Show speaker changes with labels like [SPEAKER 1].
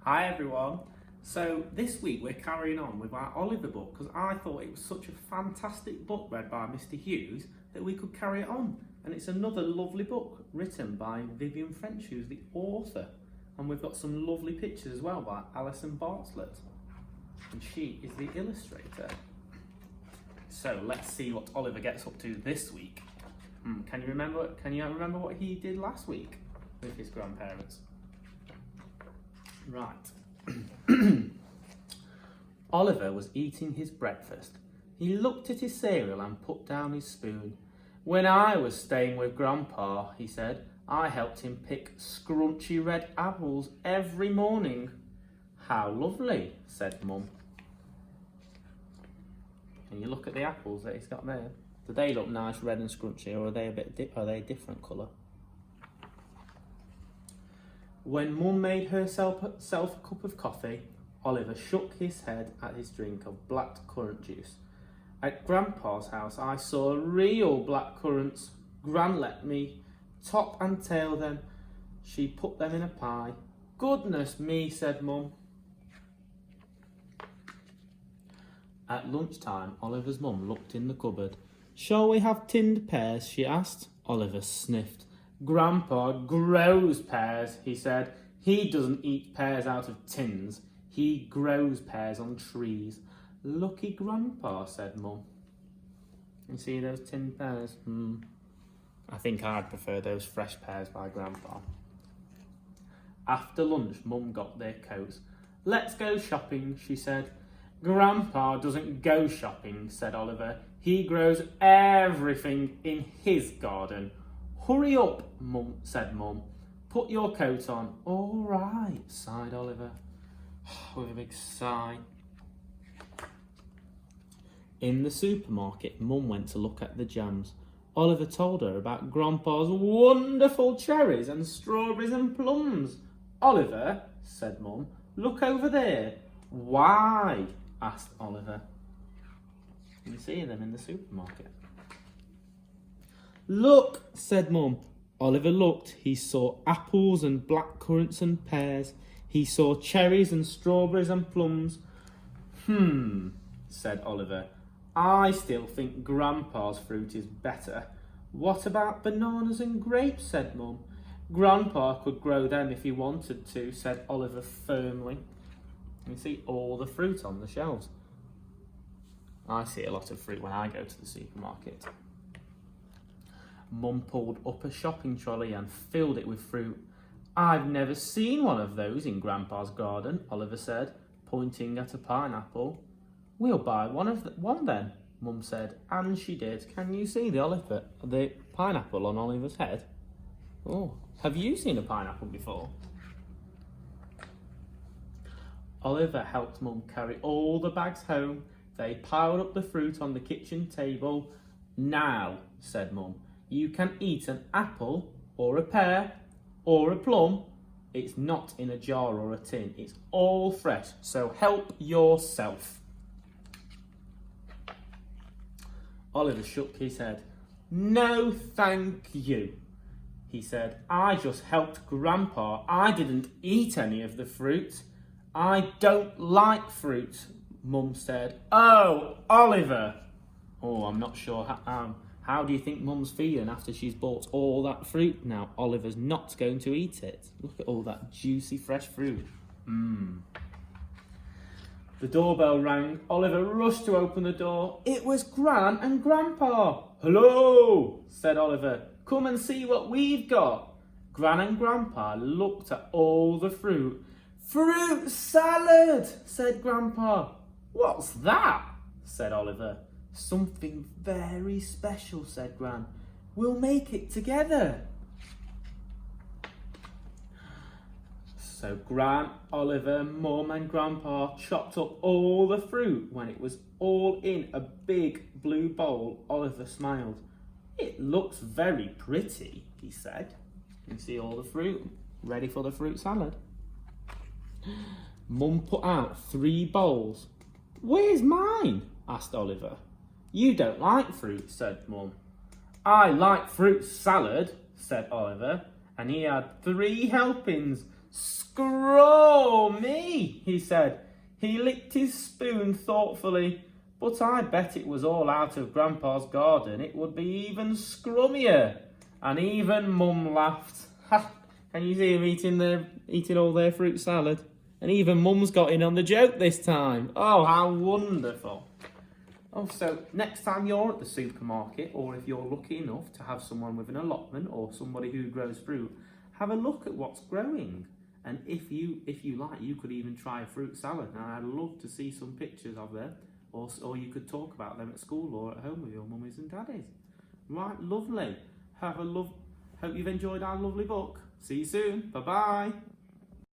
[SPEAKER 1] Hi everyone. So this week we're carrying on with our Oliver book because I thought it was such a fantastic book read by Mr. Hughes that we could carry it on. And it's another lovely book written by Vivian French, who's the author. And we've got some lovely pictures as well by Alison Bartlett. And she is the illustrator. So let's see what Oliver gets up to this week. Can you remember what he did last week with his grandparents? Right. Oliver was eating his breakfast. He looked at his cereal and put down his spoon. When I was staying with Grandpa, he said, I helped him pick scrunchy red apples every morning. How lovely, said Mum. Can you look at the apples that he's got there? Do they look nice, red and scrunchy, or are they a different colour? When Mum made herself a cup of coffee, Oliver shook his head at his drink of black currant juice. At Grandpa's house, I saw real black currants. Gran let me top and tail them. She put them in a pie. Goodness me, said Mum. At lunchtime, Oliver's mum looked in the cupboard. Shall we have tinned pears? She asked. Oliver sniffed. Grandpa grows pears, he said. He doesn't eat pears out of tins. He grows pears on trees. Lucky Grandpa, said Mum. You see those tinned pears? I think I'd prefer those fresh pears by Grandpa. After lunch, Mum got their coats. Let's go shopping, she said. Grandpa doesn't go shopping, said Oliver. He grows everything in his garden. Hurry up, Mum, said Mum. Put your coat on. All right, sighed Oliver, with a big sigh. In the supermarket, Mum went to look at the jams. Oliver told her about Grandpa's wonderful cherries and strawberries and plums. Oliver, said Mum, look over there. Why? Asked Oliver. You see them in the supermarket. Look, said Mum. Oliver looked. He saw apples and black currants and pears. He saw cherries and strawberries and plums. Said Oliver. I still think Grandpa's fruit is better. What about bananas and grapes? Said Mum. Grandpa could grow them if he wanted to, said Oliver firmly. You see all the fruit on the shelves. I see a lot of fruit when I go to the supermarket. Mum pulled up a shopping trolley and filled it with fruit. I've never seen one of those in Grandpa's garden, Oliver said, pointing at a pineapple. We'll buy one then, Mum said, and she did. Can you see the pineapple on Oliver's head? Oh, have you seen a pineapple before? Oliver helped Mum carry all the bags home. They piled up the fruit on the kitchen table. Now, said Mum, you can eat an apple or a pear or a plum. It's not in a jar or a tin. It's all fresh, so help yourself. Oliver shook his head. No, thank you, he said. I just helped Grandpa. I didn't eat any of the fruit. I don't like fruit, Mum said. Oh, Oliver. Oh, I'm not sure. How do you think Mum's feeling after she's bought all that fruit now? Oliver's not going to eat it. Look at all that juicy, fresh fruit. The doorbell rang. Oliver rushed to open the door. It was Gran and Grandpa. Hello, said Oliver. Come and see what we've got. Gran and Grandpa looked at all the fruit. Fruit salad, said Grandpa. What's that? Said Oliver. Something very special, said Gran. We'll make it together. So Gran, Oliver, Mum and Grandpa chopped up all the fruit. When it was all in a big blue bowl, Oliver smiled. It looks very pretty, he said. You can see all the fruit, ready for the fruit salad. Mum put out 3 bowls. Where's mine? Asked Oliver. You don't like fruit, said Mum. I like fruit salad, said Oliver, and he had 3 helpings. Scroll me! He said, he licked his spoon thoughtfully, but I bet it was all out of Grandpa's garden. It would be even scrummier. And even Mum laughed. Ha! Can you see him eating all their fruit salad? And even Mum's got in on the joke this time. Oh, how wonderful. Oh, so next time you're at the supermarket, or if you're lucky enough to have someone with an allotment or somebody who grows fruit, have a look at what's growing. And if you like, you could even try a fruit salad. And I'd love to see some pictures of them, or you could talk about them at school or at home with your mummies and daddies. Right, lovely. Hope you've enjoyed our lovely book. See you soon. Bye-bye.